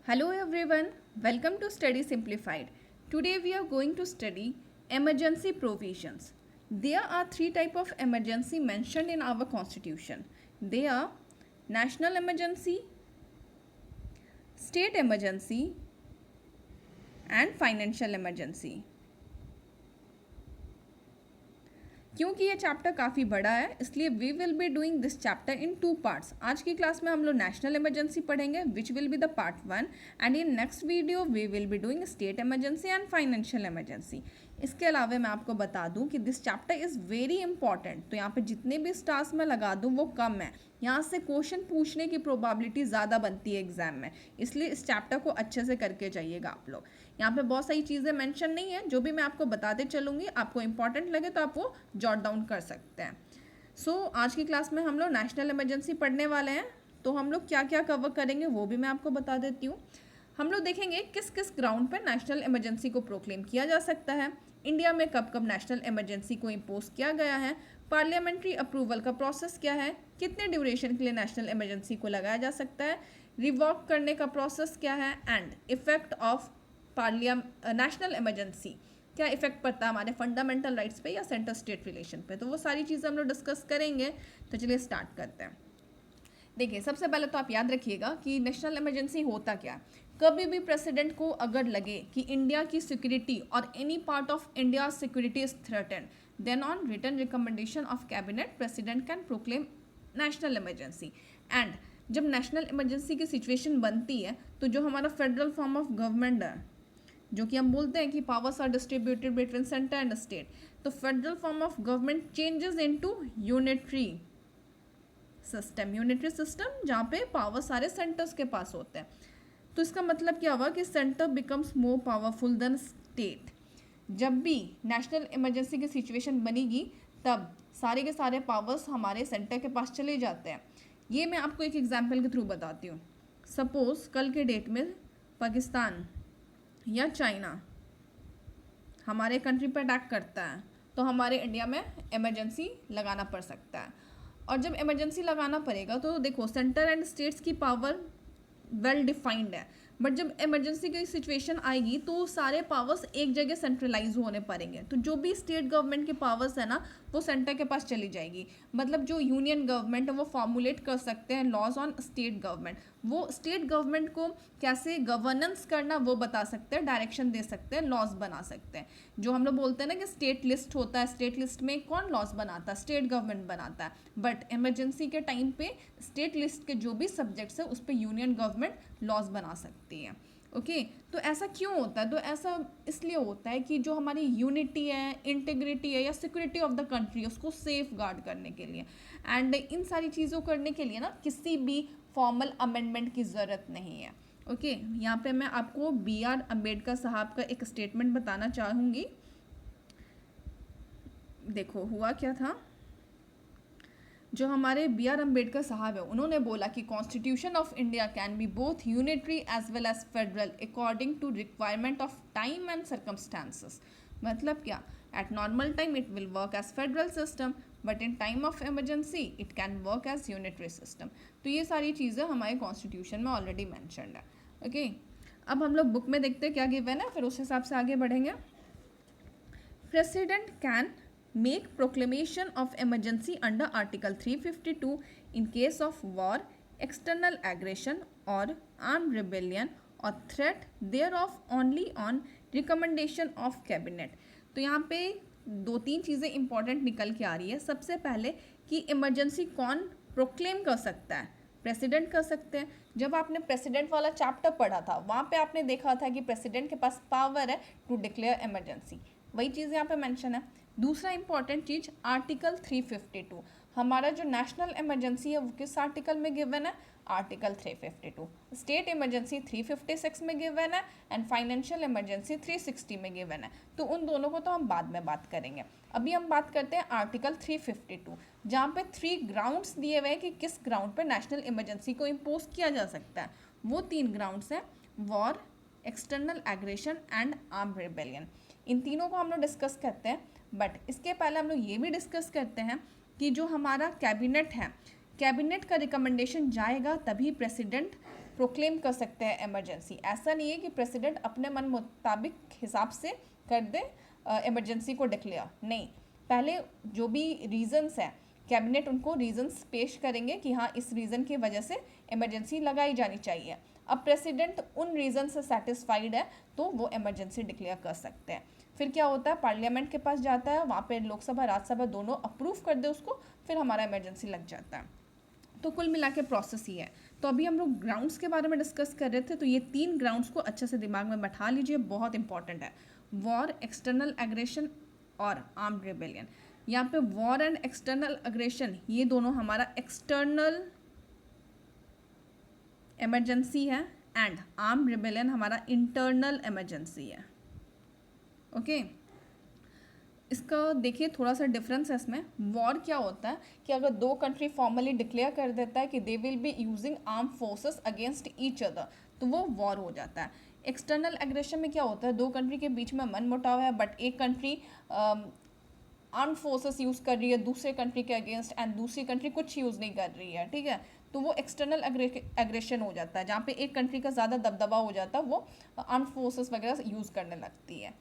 Hello everyone, welcome to Study Simplified. Today we are going to study emergency provisions. There are three types of emergency mentioned in our constitution. They are national emergency, state emergency and financial emergency. क्योंकि ये chapter काफ़ी बड़ा है इसलिए we will be doing this chapter in two parts. आज की class में हम लोग नेशनल इमरजेंसी पढ़ेंगे which will be the part 1 and in next video we will be doing state emergency and financial emergency. इसके अलावा मैं आपको बता दूं कि this chapter is very important. तो यहाँ पे जितने भी स्टार्स मैं लगा दूं वो कम है. यहाँ से क्वेश्चन पूछने की प्रोबेबिलिटी ज़्यादा बनती है एग्जाम में, इसलिए इस चैप्टर को अच्छे से करके जाइएगा आप लोग. यहाँ पे बहुत सारी चीज़ें मेंशन नहीं है, जो भी मैं आपको बताते चलूँगी आपको इंपॉर्टेंट लगे तो आप वो जॉट डाउन कर सकते हैं. आज की क्लास में हम लोग नेशनल इमरजेंसी पढ़ने वाले हैं. तो हम लोग क्या क्या कवर करेंगे वो भी मैं आपको बता देती हूँ. हम लोग देखेंगे किस किस ग्राउंड पर नेशनल इमरजेंसी को प्रोक्लेम किया जा सकता है, इंडिया में कब कब नेशनल इमरजेंसी को इम्पोज किया गया है, पार्लियामेंट्री अप्रूवल का प्रोसेस क्या है, कितने ड्यूरेशन के लिए नेशनल इमरजेंसी को लगाया जा सकता है, रिवॉक करने का प्रोसेस क्या है and effect of national emergency, क्या इफेक्ट पड़ता है हमारे फंडामेंटल राइट्स पे या सेंटर स्टेट रिलेशन पे. तो वो सारी चीज़ें हम लोग डिस्कस करेंगे. तो चलिए स्टार्ट करते हैं. देखिए सबसे पहले तो आप याद रखिएगा कि नेशनल इमरजेंसी होता क्या है. कभी भी प्रेसिडेंट को अगर लगे कि इंडिया की सिक्योरिटी और any part of India security is threatened, then on written recommendation of cabinet president can proclaim national emergency. And जब नेशनल इमरजेंसी की सिचुएशन बनती है तो जो हमारा फेडरल फॉर्म ऑफ गवर्नमेंट है, जो कि हम बोलते हैं कि powers are distributed between centre and state, तो federal form of government changes into unitary system जहाँ पे पावर सारे सेंटर्स के पास होते हैं. तो इसका मतलब क्या हुआ कि centre becomes more powerful than state. जब भी नेशनल इमरजेंसी की सिचुएशन बनेगी तब सारे के सारे पावर्स हमारे सेंटर के पास चले जाते हैं. ये मैं आपको एक एग्जांपल के थ्रू बताती हूँ. सपोज कल के डेट में पाकिस्तान या चाइना हमारे कंट्री पर अटैक करता है तो हमारे इंडिया में इमरजेंसी लगाना पड़ सकता है. और जब इमरजेंसी लगाना पड़ेगा तो देखो सेंटर एंड स्टेट्स की पावर वेल डिफाइंड है, बट जब इमरजेंसी की सिचुएशन आएगी तो सारे पावर्स एक जगह सेंट्रलाइज होने पड़ेंगे. तो जो भी स्टेट गवर्नमेंट के पावर्स है ना वो सेंटर के पास चली जाएगी. मतलब जो यूनियन गवर्नमेंट है वो फॉर्मुलेट कर सकते हैं लॉज ऑन स्टेट गवर्नमेंट. वो स्टेट गवर्नमेंट को कैसे गवर्नेंस करना वो बता सकते हैं, डायरेक्शन दे सकते हैं, लॉज बना सकते हैं. जो हम लोग बोलते हैं ना कि स्टेट लिस्ट होता है, स्टेट लिस्ट में कौन लॉज बनाता है, स्टेट गवर्नमेंट बनाता है. बट इमरजेंसी के टाइम पे स्टेट लिस्ट के जो भी सब्जेक्ट्स है उस पर यूनियन गवर्नमेंट लॉज बना सकती है. ओके तो ऐसा क्यों होता है? तो ऐसा इसलिए होता है कि जो हमारी यूनिटी है, इंटीग्रिटी है या सिक्योरिटी ऑफ द कंट्री उसको सेफ गार्ड करने के लिए. एंड इन सारी चीज़ों करने के लिए ना किसी भी फॉर्मल अमेंडमेंट की ज़रूरत नहीं है. ओके यहाँ पे मैं आपको B.R. अम्बेडकर साहब का एक स्टेटमेंट बताना चाहूँगी. देखो हुआ क्या था, जो हमारे B.R. अम्बेडकर साहब है उन्होंने बोला कि constitution of India can be both unitary as well as federal according to requirement of time and circumstances. मतलब क्या, at normal time it will work as federal system but in time of emergency it can work as unitary system. तो ये सारी चीज़ें हमारे constitution में already mentioned है. Okay अब हम लोग बुक में देखते हैं क्या गिवन है, फिर उस हिसाब से आगे बढ़ेंगे. President can make proclamation of emergency under article 352 in case of war, external aggression or armed rebellion or threat thereof only on recommendation of cabinet. तो यहाँ पे दो तीन चीज़ें इंपॉर्टेंट निकल के आ रही है. सबसे पहले कि इमरजेंसी कौन प्रोक्लेम कर सकता है, प्रेसिडेंट कर सकते हैं. जब आपने प्रेसिडेंट वाला चैप्टर पढ़ा था वहाँ पे आपने देखा था कि प्रेसिडेंट के पास पावर है टू डिक्लेयर इमरजेंसी, वही चीज़ यहाँ पे मेंशन है. दूसरा इंपॉर्टेंट चीज़ आर्टिकल 352, हमारा जो नेशनल इमरजेंसी है वो किस आर्टिकल में गिवन है, आर्टिकल 352. स्टेट इमरजेंसी 356 में गिवन है एंड फाइनेंशियल इमरजेंसी 360 में गिवन है. तो उन दोनों को तो हम बाद में बात करेंगे. अभी हम बात करते हैं आर्टिकल 352 जहाँ पे 3 ग्राउंड्स दिए हुए हैं कि किस ग्राउंड पे नेशनल इमरजेंसी को इम्पोज किया जा सकता है. वो 3 ग्राउंड्स हैं, war, external aggression and arm rebellion. इन तीनों को हम लोग डिस्कस करते हैं. बट इसके पहले हम लोग ये भी डिस्कस करते हैं कि जो हमारा कैबिनेट है, कैबिनेट का रिकमेंडेशन जाएगा तभी प्रेसिडेंट प्रोक्लेम कर सकते हैं इमरजेंसी। ऐसा नहीं है कि प्रेसिडेंट अपने मन मुताबिक हिसाब से कर दे इमरजेंसी को डिक्लेयर, नहीं, पहले जो भी रीजंस है कैबिनेट उनको रीजंस पेश करेंगे कि हाँ इस रीज़न की वजह से इमरजेंसी लगाई जानी चाहिए। अब प्रेसिडेंट उन रीज़न से सेटिस्फाइड है तो वो इमरजेंसी डिक्लेयर कर सकते हैं। फिर क्या होता है, पार्लियामेंट के पास जाता है, वहाँ पे लोकसभा राज्यसभा दोनों अप्रूव कर दे उसको, फिर हमारा इमरजेंसी लग जाता है। तो कुल मिला के प्रोसेस ही है। तो अभी हम लोग ग्राउंड्स के बारे में डिस्कस कर रहे थे, तो ये 3 ग्राउंड्स को अच्छे से दिमाग में बैठा लीजिए, बहुत इंपॉर्टेंट है। वॉर, एक्सटर्नल एग्रेशन और आर्म्ड रिबेलियन। यहाँ पे वॉर एंड एक्सटर्नल एग्रेशन ये दोनों हमारा एक्सटर्नल इमरजेंसी है एंड आर्म्ड रिबेलियन हमारा इंटरनल इमरजेंसी है। ओके, इसका देखिए थोड़ा सा डिफरेंस है इसमें। वॉर क्या होता है कि अगर 2 कंट्री फॉर्मली डिक्लेयर कर देता है कि they will be using arm forces against each other, तो वो वॉर हो जाता है। एक्सटर्नल एग्रेशन में क्या होता है, 2 कंट्री के बीच में मनमुटाव है, बट एक कंट्री आर्म फोर्सेस यूज़ कर रही है दूसरे कंट्री के अगेंस्ट एंड दूसरी कंट्री कुछ यूज़ नहीं कर रही है, ठीक है, तो वो एक्सटर्नल एग्रेशन हो जाता है, जहाँ पे एक कंट्री का ज़्यादा दबदबा हो जाता है, वो आर्म फोर्सेस वगैरह यूज़ करने लगती है।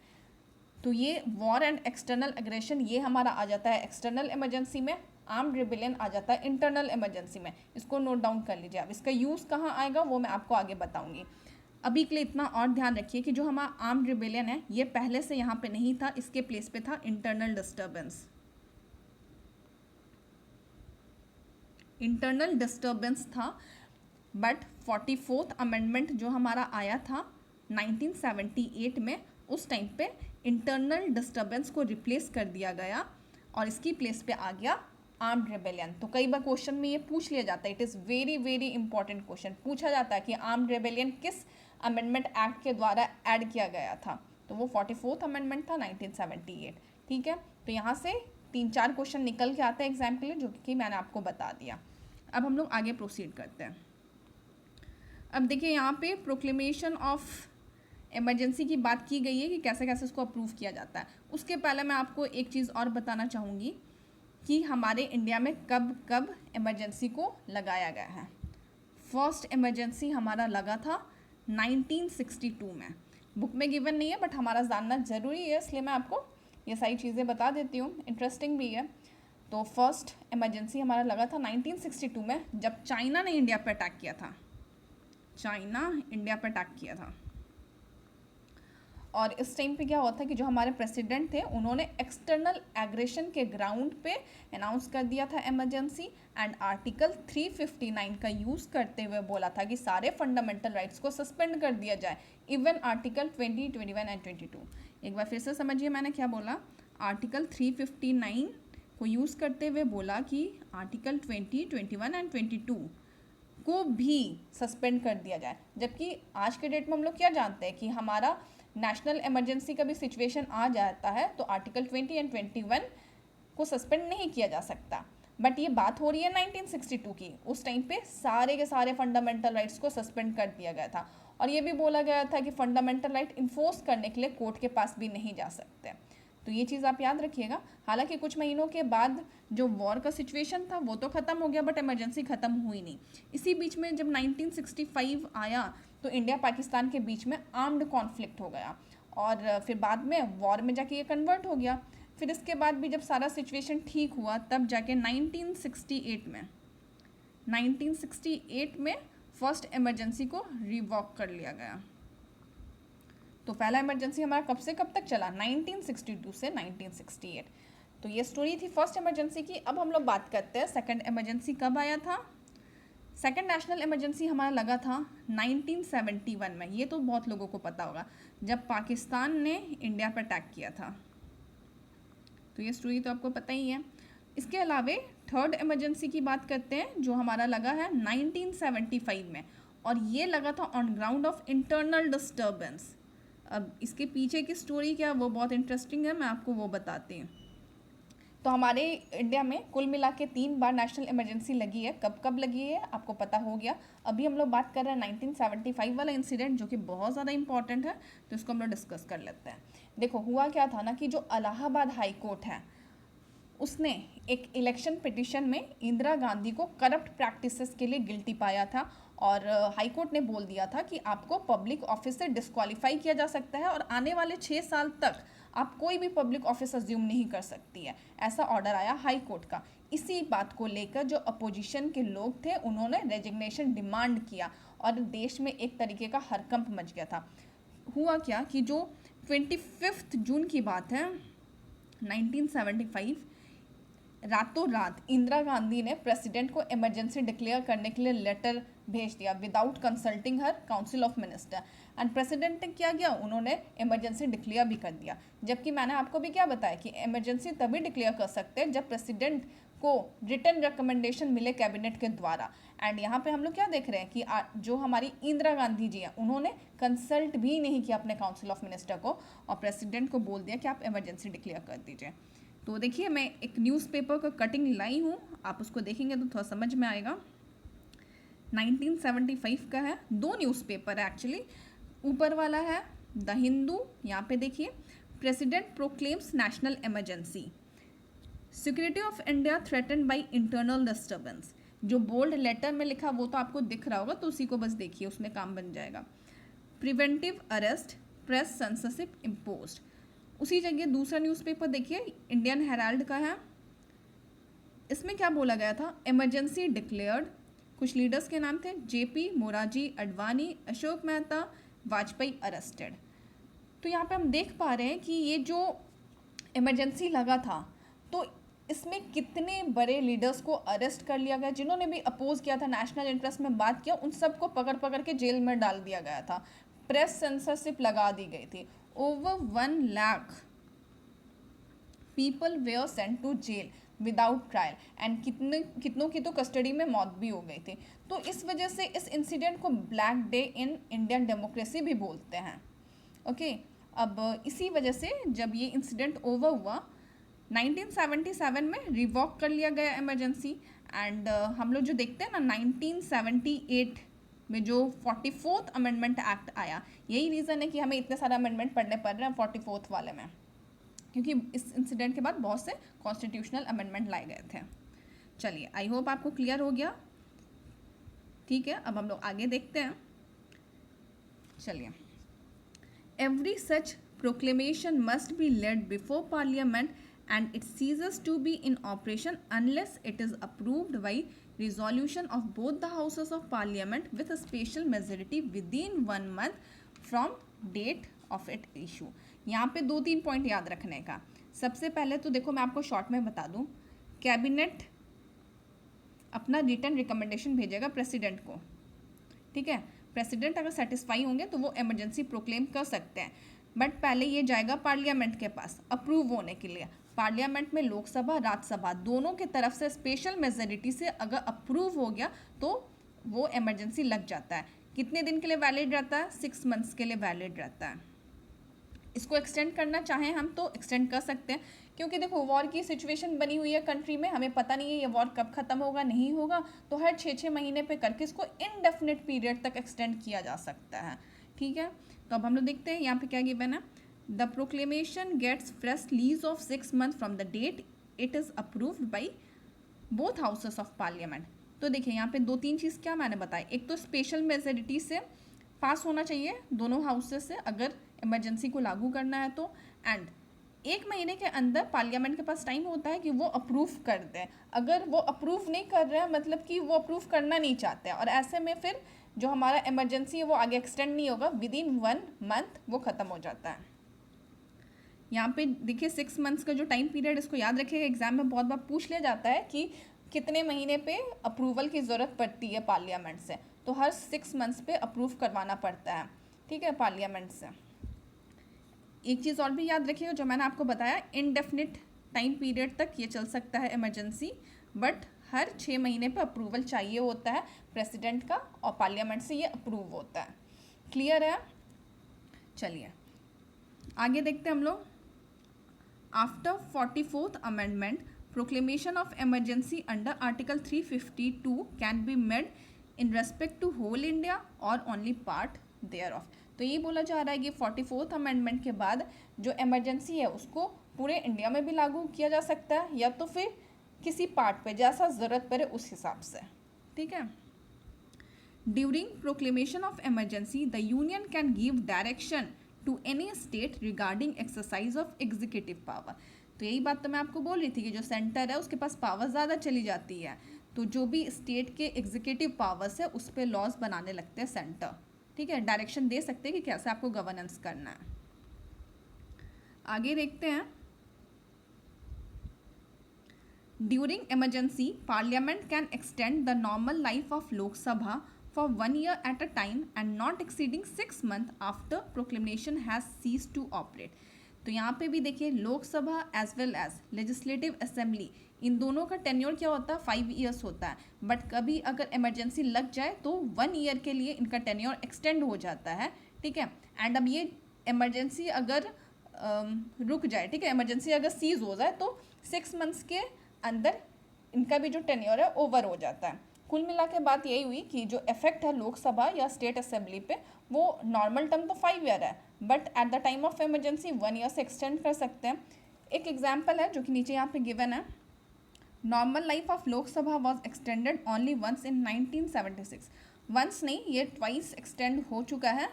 तो ये वॉर एंड एक्सटर्नल एग्रेशन ये हमारा आ जाता है एक्सटर्नल इमरजेंसी में, आर्म्ड रिबेलियन आ जाता है इंटरनल इमरजेंसी में। इसको नोट डाउन कर लीजिए आप, इसका यूज़ कहाँ आएगा वो मैं आपको आगे बताऊंगी। अभी के लिए इतना और ध्यान रखिए कि जो हमारा आर्म्ड रिबेलियन है ये पहले से यहाँ पे नहीं था, इसके प्लेस पे था इंटरनल डिस्टर्बेंस। इंटरनल डिस्टर्बेंस था, बट 44th अमेंडमेंट जो हमारा आया था 1978 में, उस टाइम पे इंटरनल डिस्टर्बेंस को रिप्लेस कर दिया गया और इसकी प्लेस पे आ गया आर्म्ड रिबेलियन। तो कई बार क्वेश्चन में ये पूछ लिया जाता है, it is very very important question, पूछा जाता है कि आर्म्ड रिबेलियन किस अमेंडमेंट एक्ट के द्वारा ऐड किया गया था, तो वो 44th अमेंडमेंट था 1978, ठीक है। तो यहाँ से 3-4 क्वेश्चन निकल के आते हैं एग्जाम के लिए, जो कि मैंने आपको बता दिया। अब हम लोग आगे प्रोसीड करते हैं। अब देखिए यहाँ पे प्रोक्लेमेशन ऑफ इमरजेंसी की बात की गई है कि कैसे कैसे इसको अप्रूव किया जाता है। उसके पहले मैं आपको एक चीज़ और बताना चाहूँगी कि हमारे इंडिया में कब कब इमरजेंसी को लगाया गया है। फर्स्ट इमरजेंसी हमारा लगा था 1962 में। बुक में गिवन नहीं है बट हमारा जानना ज़रूरी है, इसलिए मैं आपको ये सारी चीज़ें बता देती हूँ, इंटरेस्टिंग भी है। तो फर्स्ट इमरजेंसी हमारा लगा था 1962 में, जब चाइना ने इंडिया पर अटैक किया था। चाइना इंडिया पर अटैक किया था और इस टाइम पे क्या हुआ था कि जो हमारे प्रेसिडेंट थे उन्होंने एक्सटर्नल एग्रेशन के ग्राउंड पे अनाउंस कर दिया था इमरजेंसी एंड आर्टिकल 359 का यूज़ करते हुए बोला था कि सारे फंडामेंटल राइट्स को सस्पेंड कर दिया जाए, इवन आर्टिकल 20, 21 एंड 22। एक बार फिर से समझिए मैंने क्या बोला। आर्टिकल 359 को यूज़ करते हुए बोला कि आर्टिकल 20, 21 एंड 22 को भी सस्पेंड कर दिया जाए। जबकि आज के डेट में हम लोग क्या जानते हैं कि हमारा नेशनल इमरजेंसी का भी सिचुएशन आ जाता है तो आर्टिकल 20 एंड 21 को सस्पेंड नहीं किया जा सकता। बट ये बात हो रही है 1962 की, उस टाइम पे सारे के सारे फंडामेंटल राइट्स को सस्पेंड कर दिया गया था और ये भी बोला गया था कि फंडामेंटल राइट इन्फोर्स करने के लिए कोर्ट के पास भी नहीं जा सकते। तो ये चीज़ आप याद रखिएगा। हालांकि कुछ महीनों के बाद जो वॉर का सिचुएशन था वो तो ख़त्म हो गया बट इमरजेंसी ख़त्म हुई नहीं। इसी बीच में जब 1965 आया तो इंडिया पाकिस्तान के बीच में आर्म्ड कॉन्फ्लिक्ट हो गया और फिर बाद में वॉर में जाके ये कन्वर्ट हो गया। फिर इसके बाद भी जब सारा सिचुएशन ठीक हुआ तब जाके 1968 में फर्स्ट इमरजेंसी को रिवॉक कर लिया गया। तो पहला इमरजेंसी हमारा कब से कब तक चला, 1962 से 1968। तो ये स्टोरी थी फर्स्ट इमरजेंसी की। अब हम लोग बात करते हैं सेकंड इमरजेंसी कब आया था। सेकंड नेशनल इमरजेंसी हमारा लगा था 1971 में। ये तो बहुत लोगों को पता होगा, जब पाकिस्तान ने इंडिया पर अटैक किया था। तो ये स्टोरी तो आपको पता ही है। इसके अलावा थर्ड इमरजेंसी की बात करते हैं जो हमारा लगा है 1975 में और ये लगा था on ground of internal disturbance. अब इसके पीछे की स्टोरी क्या वो बहुत इंटरेस्टिंग है, मैं आपको वो बताती हूँ। तो हमारे इंडिया में कुल मिला के 3 बार नेशनल इमरजेंसी लगी है। कब कब लगी है आपको पता हो गया। अभी हम लोग बात कर रहे हैं 1975 वाला इंसिडेंट जो कि बहुत ज़्यादा इंपॉर्टेंट है, तो इसको हम लोग डिस्कस कर लेते हैं। देखो हुआ क्या था ना कि जो इलाहाबाद हाई कोर्ट है उसने एक इलेक्शन पिटिशन में इंदिरा गांधी को करप्ट प्रैक्टिसेस के लिए गिल्टी पाया था और हाई कोर्ट ने बोल दिया था कि आपको पब्लिक ऑफिस से डिस्क्वालीफाई किया जा सकता है और आने वाले 6 साल तक आप कोई भी पब्लिक ऑफिस अज्यूम नहीं कर सकती है, ऐसा ऑर्डर आया हाई कोर्ट का। इसी बात को लेकर जो अपोजिशन के लोग थे उन्होंने रेजिग्नेशन डिमांड किया और देश में एक तरीके का हड़कंप मच गया था। हुआ क्या कि जो 25 जून की बात है 1975, रातों रात इंदिरा गांधी ने प्रेसिडेंट को इमरजेंसी डिक्लेयर करने के लिए लेटर भेज दिया without consulting her council of minister. And president ने क्या किया, उन्होंने इमरजेंसी डिक्लेयर भी कर दिया। जबकि मैंने आपको भी क्या बताया कि इमरजेंसी तभी डिक्लेयर कर सकते हैं जब प्रेसिडेंट को रिटर्न रिकमेंडेशन मिले कैबिनेट के द्वारा। एंड यहाँ पे हम लोग क्या देख रहे हैं कि जो हमारी इंदिरा गांधी जी हैं उन्होंने कंसल्ट भी नहीं किया अपने काउंसिल ऑफ मिनिस्टर को और प्रेसिडेंट को बोल दिया कि आप इमरजेंसी डिक्लेयर कर दीजिए। तो देखिए मैं एक न्यूज़पेपर का कटिंग लाई हूँ, आप उसको देखेंगे तो थोड़ा समझ में आएगा। 1975 का है, 2 न्यूज़पेपर है एक्चुअली। ऊपर वाला है द हिंदू, यहाँ पे देखिए president proclaims national emergency, security of India threaten by internal disturbance. जो बोल्ड लेटर में लिखा वो तो आपको दिख रहा होगा, तो उसी को बस देखिए, उसमें काम बन जाएगा। Preventive arrest, press censorship imposed. उसी जगह दूसरा न्यूज़पेपर देखिए इंडियन हेराल्ड का है, इसमें क्या बोला गया था, इमरजेंसी डिक्लेयर्ड। कुछ लीडर्स के नाम थे, जेपी, मोरारजी, अडवाणी, अशोक मेहता, वाजपेयी अरेस्टेड। तो यहाँ पे हम देख पा रहे हैं कि ये जो इमरजेंसी लगा था तो इसमें कितने बड़े लीडर्स को अरेस्ट कर लिया गया, जिन्होंने भी अपोज किया था, नेशनल इंटरेस्ट में बात किया, उन सबको पकड़ पकड़ के जेल में डाल दिया गया था। प्रेस सेंसरशिप लगा दी गई थी। Over 1 lakh people were sent to jail without trial and कितनों की तो कस्टडी में मौत भी हो गई थी। तो इस वजह से इस इंसिडेंट को black day in Indian democracy भी बोलते हैं। ओके, अब इसी वजह से जब ये इंसिडेंट ओवर हुआ 1977 में रिवॉक कर लिया गया इमरजेंसी। एंड हम लोग जो देखते हैं ना 1978 में जो 44th अमेंडमेंट एक्ट आया, यही रीज़न है कि हमें इतने सारे अमेंडमेंट पढ़ने पड़ रहे हैं 44th वाले में, क्योंकि इस इंसिडेंट के बाद बहुत से कॉन्स्टिट्यूशनल अमेंडमेंट लाए गए थे। चलिए, आई होप आपको क्लियर हो गया। ठीक है, अब हम लोग आगे देखते हैं। चलिए, every such proclamation must be laid before parliament and it ceases to be in operation unless it is approved by resolution of both the houses of parliament with a special majority within 1 month from date of its issue। यहाँ पे 2-3 point याद रखने का। सबसे पहले तो देखो मैं आपको शॉर्ट में बता दूँ, कैबिनेट अपना रिटर्न रिकमेंडेशन भेजेगा प्रेसिडेंट को, ठीक है। प्रेसिडेंट अगर सेटिस्फाई होंगे तो वो इमरजेंसी प्रोक्लेम कर सकते हैं, बट पहले ये जाएगा पार्लियामेंट के पास अप्रूव होने के लिए। पार्लियामेंट में लोकसभा राज्यसभा दोनों के तरफ से स्पेशल मेजोरिटी से अगर अप्रूव हो गया तो वो इमरजेंसी लग जाता है। कितने दिन के लिए वैलिड रहता है, 6 मंथ्स के लिए वैलिड रहता है। इसको एक्सटेंड करना चाहें हम तो एक्सटेंड कर सकते हैं, क्योंकि देखो वॉर की सिचुएशन बनी हुई है कंट्री में, हमें पता नहीं है ये वॉर कब खत्म होगा नहीं होगा, तो हर 6-6 महीने पे करके इसको इनडेफिनेट पीरियड तक एक्सटेंड किया जा सकता है। ठीक है, तो अब हम लोग देखते हैं यहाँ पे क्या गिवन है। The proclamation gets fresh lease of 6 month from the date it is approved by both houses of parliament. तो देखिए यहाँ पे 2-3 चीज़ क्या मैंने बताई, एक तो स्पेशल मेजोरिटी से पास होना चाहिए दोनों हाउसेस से अगर इमरजेंसी को लागू करना है तो, एंड 1 महीने के अंदर पार्लियामेंट के पास टाइम होता है कि वो अप्रूव कर दें। अगर वो अप्रूव नहीं कर रहे हैं मतलब कि वो अप्रूव करना नहीं चाहते हैं, और ऐसे में फिर जो हमारा इमरजेंसी है वो आगे एक्सटेंड नहीं होगा, विदिन 1 मंथ वो ख़त्म हो जाता है। यहाँ पे देखिए 6 मंथ्स का जो टाइम पीरियड, इसको याद रखिएगा, एग्जाम में बहुत बार पूछ लिया जाता है कि कितने महीने पे अप्रूवल की ज़रूरत पड़ती है पार्लियामेंट से, तो हर 6 मंथ्स पे अप्रूव करवाना पड़ता है, ठीक है, पार्लियामेंट से। एक चीज़ और भी याद रखिएगा जो मैंने आपको बताया, इनडेफिनिट टाइम पीरियड तक ये चल सकता है इमरजेंसी, बट हर 6 महीने पे अप्रूवल चाहिए होता है प्रेसिडेंट का और पार्लियामेंट से ये अप्रूव होता है। क्लियर है? चलिए आगे देखते हैं हम लोग। After 44th amendment proclamation of emergency under article 352 can be made in respect to whole India or only part thereof. तो ये बोला जा रहा है कि 44th अमेंडमेंट के बाद जो इमरजेंसी है उसको पूरे इंडिया में भी लागू किया जा सकता है या तो फिर किसी पार्ट पे जैसा ज़रूरत पड़े उस हिसाब से, ठीक है। During proclamation of emergency the union can give direction to any state regarding exercise of executive power. तो यही बात तो मैं आपको बोल रही थी कि जो सेंटर है उसके पास पावर ज़्यादा चली जाती है, तो जो भी स्टेट के एग्जीक्यूटिव पावर्स है उस पर लॉज बनाने लगते हैं सेंटर। ठीक है, डायरेक्शन दे सकते हैं कि कैसे आपको गवर्नेंस करना है। आगे देखते हैं। During emergency parliament can extend the normal life of Lok Sabha for 1 year at a time and not exceeding 6 months after proclamation has ceased to operate। तो यहाँ पे भी देखिए Lok Sabha as well as legislative assembly, इन दोनों का टेन्योर क्या होता है, 5 ईयर्स होता है। बट कभी अगर इमरजेंसी लग जाए तो 1 ईयर के लिए इनका टेन्योर एक्सटेंड हो जाता है। ठीक है, एंड अब ये इमरजेंसी अगर रुक जाए, ठीक है, इमरजेंसी अगर सीज हो जाए तो 6 मंथ्स के अंदर इनका भी जो टेन्योर है ओवर हो जाता है। कुल मिला के बात यही हुई कि जो इफेक्ट है लोकसभा या स्टेट असेंबली पे वो नॉर्मल टर्म तो 5 ईयर है, but at the time of emergency 1 year से एक्सटेंड कर सकते हैं। एक एग्जाम्पल है जो कि नीचे यहाँ पे गिवन है। Normal life of Lok Sabha was extended only once in 1976। Once नहीं, ये ट्वाइस एक्सटेंड हो चुका है,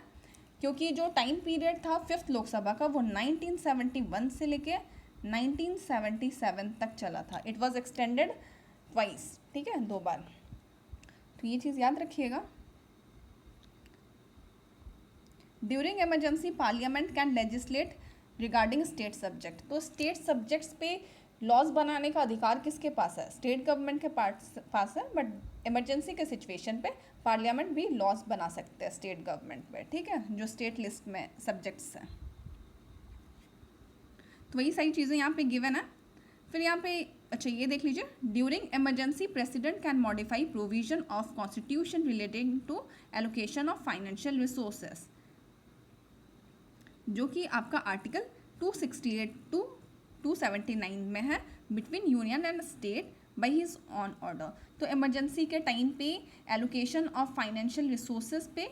क्योंकि जो टाइम पीरियड था 5th लोकसभा का वो 1971 से लेके 1977 तक चला था। इट वॉज एक्सटेंडेड ट्वाइस, ठीक है, 2 बार। तो ये चीज़ याद रखिएगा। During emergency parliament can legislate regarding state subject. तो स्टेट सब्जेक्ट्स पे लॉज बनाने का अधिकार किसके पास है, स्टेट गवर्नमेंट के पास है, बट इमरजेंसी के सिचुएशन पे पार्लियामेंट भी लॉज बना सकते हैं स्टेट गवर्नमेंट पे। ठीक है, जो स्टेट लिस्ट में सब्जेक्ट्स हैं। तो वही सारी चीज़ें यहाँ पे गिवन है। फिर यहाँ पे अच्छा ये देख लीजिए, during emergency president can modify provision of constitution relating to allocation of financial resources, जो कि आपका आर्टिकल 268 टू 279 में है, between union and state by his own order. तो इमरजेंसी के टाइम पे एलोकेशन ऑफ फाइनेंशियल रिसोर्सेज पे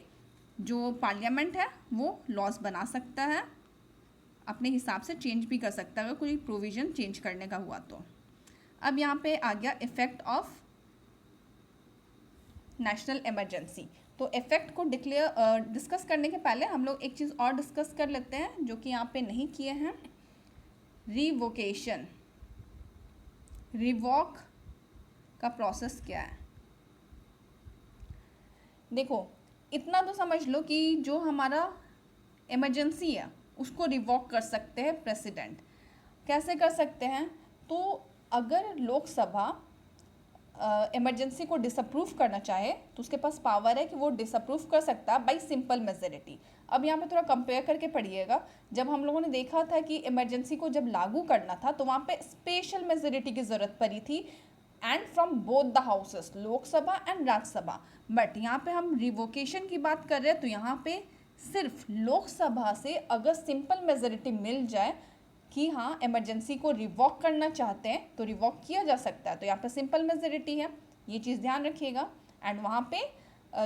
जो पार्लियामेंट है वो लॉज बना सकता है, अपने हिसाब से चेंज भी कर सकता है अगर कोई प्रोविज़न चेंज करने का हुआ तो। अब यहाँ पे आ गया इफेक्ट ऑफ नेशनल इमरजेंसी। तो इफेक्ट को डिस्कस करने के पहले हम लोग एक चीज़ और डिस्कस कर लेते हैं जो कि यहाँ पे नहीं किए हैं। रिवोकेशन, रिवॉक का प्रोसेस क्या है। देखो इतना तो समझ लो कि जो हमारा इमरजेंसी है उसको रिवॉक कर सकते हैं प्रेसिडेंट। कैसे कर सकते हैं, तो अगर लोकसभा इमरजेंसी को डिसअप्रूव करना चाहे तो उसके पास पावर है कि वो डिसअप्रूव कर सकता है बाय सिंपल मेजोरिटी। अब यहाँ पे थोड़ा कंपेयर करके पढ़िएगा, जब हम लोगों ने देखा था कि इमरजेंसी को जब लागू करना था तो वहाँ पे स्पेशल मेजोरिटी की ज़रूरत पड़ी थी, and from both the houses, Lok Sabha and Rajya Sabha. But यहाँ पे हम रिवोकेशन की बात कर रहे हैं, तो यहाँ पे सिर्फ लोकसभा से अगर सिंपल मेजोरिटी मिल जाए कि हाँ इमरजेंसी को रिवॉक करना चाहते हैं तो रिवॉक किया जा सकता है। तो यहाँ पे सिंपल मेजोरिटी है, ये चीज़ ध्यान रखिएगा। एंड वहाँ पे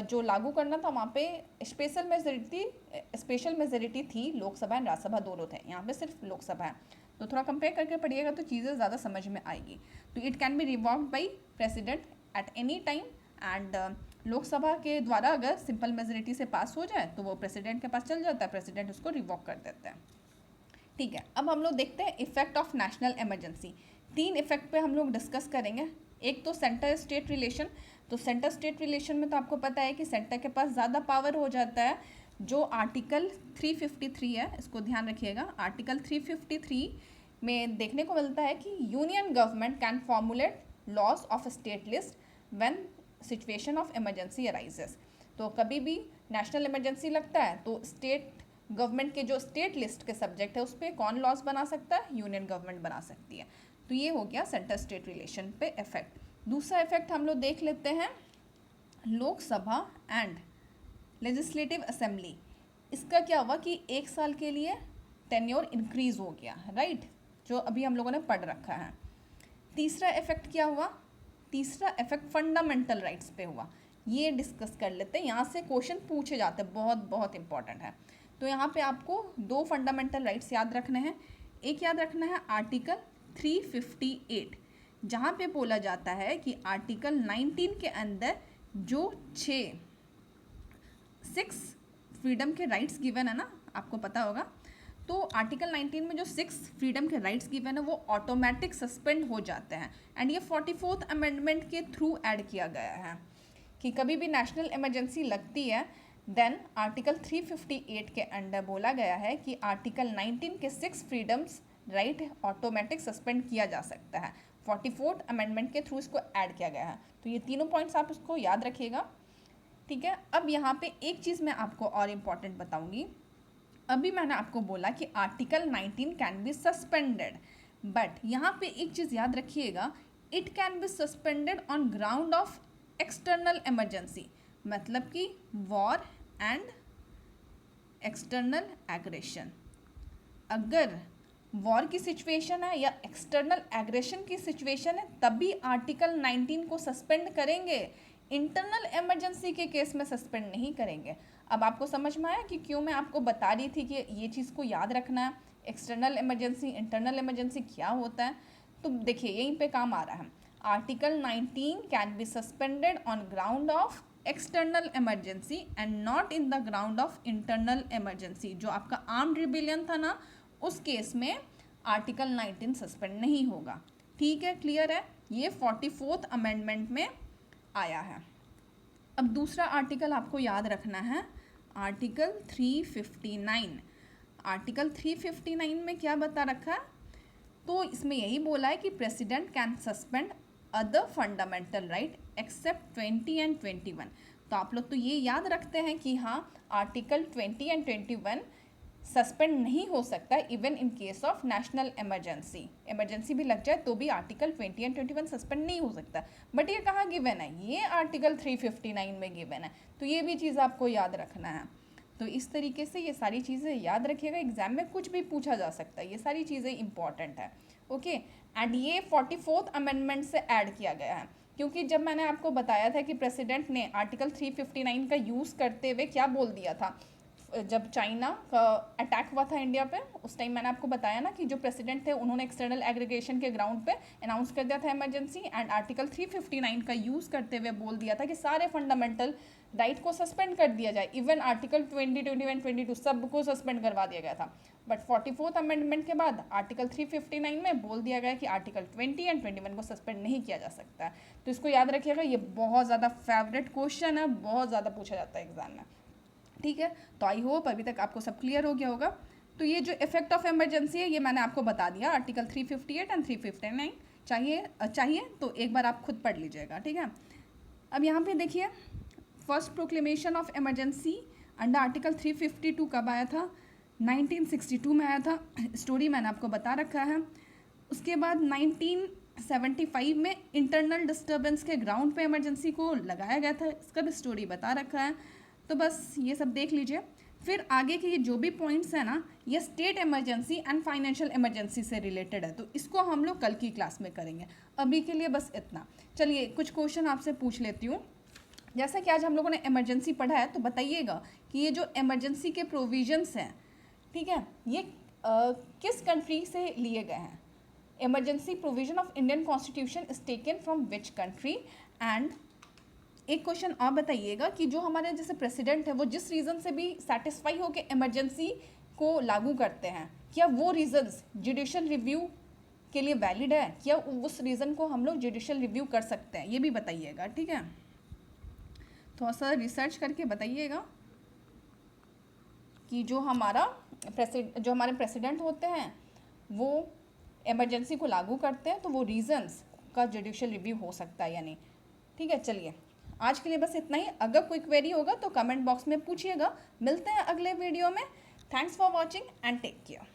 जो लागू करना था वहाँ पे स्पेशल मेजोरिटी थी, लोकसभा एंड राज्यसभा दोनों थे, यहाँ पे सिर्फ लोकसभा है। तो थोड़ा कंपेयर करके पढ़िएगा तो चीज़ें ज़्यादा समझ में आएगी। तो it can be revoked by president at any time, and Lok Sabha के द्वारा अगर सिंपल मेजोरिटी से पास हो जाए तो वो प्रेसिडेंट के पास चल जाता है, प्रेसिडेंट उसको रिवॉक कर देते हैं। ठीक है, अब हम लोग देखते हैं effect of national emergency. 3 effect पे हम लोग डिस्कस करेंगे। एक तो सेंटर स्टेट रिलेशन। तो सेंटर स्टेट रिलेशन में तो आपको पता है कि सेंटर के पास ज़्यादा पावर हो जाता है। जो आर्टिकल 353 है, इसको ध्यान रखिएगा, आर्टिकल 353 में देखने को मिलता है कि union government can formulate laws of state list when situation of emergency arises. तो कभी भी नेशनल इमरजेंसी लगता है तो स्टेट गवर्नमेंट के जो स्टेट लिस्ट के सब्जेक्ट है उस पर कौन लॉज बना सकता है, यूनियन गवर्नमेंट बना सकती है। तो ये हो गया सेंटर स्टेट रिलेशन पे इफेक्ट। दूसरा इफेक्ट हम लोग देख लेते हैं लोकसभा एंड लेजिस्लेटिव असेंबली। इसका क्या हुआ कि 1 साल के लिए टेन्योर इंक्रीज हो गया, राइट, जो अभी हम लोगों ने पढ़ रखा है। तीसरा इफेक्ट क्या हुआ, तीसरा इफेक्ट फंडामेंटल राइट्स पे हुआ। ये डिस्कस कर लेते हैं, यहाँ से क्वेश्चन पूछे जाते हैं, बहुत बहुत इंपॉर्टेंट है। तो यहाँ पे आपको 2 फंडामेंटल राइट्स याद रखने हैं। एक याद रखना है आर्टिकल 358, जहाँ पे बोला जाता है कि आर्टिकल 19 के अंदर जो 6 6 फ्रीडम के राइट्स गिवन है ना, आपको पता होगा। तो आर्टिकल 19 में जो 6 फ्रीडम के राइट्स गिवन है वो ऑटोमेटिक सस्पेंड हो जाते हैं। एंड ये 44th अमेंडमेंट के थ्रू ऐड किया गया है कि कभी भी नेशनल इमरजेंसी लगती है देन आर्टिकल 358 के अंडर बोला गया है कि आर्टिकल 19 के 6 फ्रीडम्स राइट ऑटोमेटिक सस्पेंड किया जा सकता है। 44th अमेंडमेंट के थ्रू इसको ऐड किया गया है। तो ये तीनों पॉइंट्स आप इसको याद रखिएगा, ठीक है। अब यहाँ पे एक चीज़ मैं आपको और इम्पॉर्टेंट बताऊंगी। अभी मैंने आपको बोला कि article 19 can be suspended, but यहाँ पे एक चीज़ याद रखिएगा, it can be suspended on ground of external emergency, मतलब कि वॉर एंड एक्सटर्नल एग्रेशन। अगर वॉर की सिचुएशन है या एक्सटर्नल एग्रेशन की सिचुएशन है तभी आर्टिकल 19 को सस्पेंड करेंगे, इंटरनल इमरजेंसी के केस में सस्पेंड नहीं करेंगे। अब आपको समझ में आया कि क्यों मैं आपको बता रही थी कि ये चीज़ को याद रखना है, एक्सटर्नल इमरजेंसी इंटरनल इमरजेंसी क्या होता है। तो देखिए यहीं पे काम आ रहा है, article 19 can be suspended on ground of external emergency and not in the ground of internal emergency. जो आपका आर्म्ड रिबेलियन था ना, उस केस में आर्टिकल 19 सस्पेंड नहीं होगा, ठीक है, क्लियर है। ये 44th अमेंडमेंट में आया है। अब दूसरा आर्टिकल आपको याद रखना है, आर्टिकल 359। आर्टिकल 359 में क्या बता रखा है, तो इसमें यही बोला है कि president can suspend other fundamental right except 20 and 21। तो आप लोग तो ये याद रखते हैं कि हाँ आर्टिकल 20 एंड 21 सस्पेंड नहीं हो सकता even in case of national emergency. Emergency भी लग जाए तो भी आर्टिकल 20 एंड 21 सस्पेंड नहीं हो सकता। बट ये कहाँ गिवन है, ये आर्टिकल 359 में गिवन है। तो ये भी चीज़ आपको याद रखना है। तो इस तरीके से ये सारी चीज़ें याद रखिएगा, एग्जाम में कुछ भी पूछा जा सकता है, ये सारी चीज़ें इंपॉर्टेंट है, ओके। एंड ये 44th अमेंडमेंट से ऐड किया गया है, क्योंकि जब मैंने आपको बताया था कि प्रेसिडेंट ने आर्टिकल 359 का यूज़ करते हुए क्या बोल दिया था, जब चाइना का अटैक हुआ था इंडिया पे, उस टाइम मैंने आपको बताया ना कि जो प्रेसिडेंट थे उन्होंने एक्सटर्नल एग्रीगेशन के ग्राउंड पे अनाउंस कर दिया था इमरजेंसी, एंड आर्टिकल 359 का यूज़ करते हुए बोल दिया था कि सारे फंडामेंटल राइट को सस्पेंड कर दिया जाए, इवन आर्टिकल 20, 21, 22 सबको सस्पेंड करवा दिया गया था। बट 44th अमेंडमेंट के बाद आर्टिकल 359 में बोल दिया गया कि आर्टिकल 20 एंड 21 को सस्पेंड नहीं किया जा सकता है। तो इसको याद रखिएगा, ये बहुत ज़्यादा फेवरेट क्वेश्चन है, बहुत ज़्यादा पूछा जाता है एग्जाम में, ठीक है। तो आई होप अभी तक आपको सब क्लियर हो गया होगा। तो ये जो इफेक्ट ऑफ इमरजेंसी है ये मैंने आपको बता दिया, आर्टिकल 358 एंड 359 चाहिए तो एक बार आप खुद पढ़ लीजिएगा, ठीक है। अब यहाँ पे देखिए, first proclamation of emergency under article 352 कब आया था, 1962 में आया था। स्टोरी मैंने आपको बता रखा है। उसके बाद 1975 में इंटरनल डिस्टर्बेंस के ग्राउंड पे इमरजेंसी को लगाया गया था, इसका भी स्टोरी बता रखा है। तो बस ये सब देख लीजिए। फिर आगे के ये जो भी पॉइंट्स हैं ना, ये state emergency and financial emergency से रिलेटेड है, तो इसको हम लोग कल की क्लास में करेंगे। अभी के लिए बस इतना। चलिए कुछ क्वेश्चन आपसे पूछ लेती हूँ। जैसा कि आज हम लोगों ने इमरजेंसी पढ़ा है, तो बताइएगा कि ये जो इमरजेंसी के प्रोविजंस हैं, ठीक है, ये किस कंट्री से लिए गए हैं। Emergency provision of Indian constitution is taken from which country. And एक क्वेश्चन और बताइएगा कि जो हमारे जैसे प्रेसिडेंट है वो जिस रीज़न से भी सेटिस्फाई हो के इमरजेंसी को लागू करते हैं, क्या वो रीजंस जुडिशियल रिव्यू के लिए वैलिड है, क्या उस रीज़न को हम लोग जुडिशियल रिव्यू कर सकते हैं, ये भी बताइएगा, ठीक है। थोड़ा सा रिसर्च करके बताइएगा कि जो हमारे प्रेसिडेंट होते हैं वो इमरजेंसी को लागू करते हैं तो वो रीजंस का जुडिशियल रिव्यू हो सकता है या नहीं, ठीक है। चलिए आज के लिए बस इतना ही। अगर कोई क्वेरी होगा तो कमेंट बॉक्स में पूछिएगा। मिलते हैं अगले वीडियो में। Thanks for watching and take care.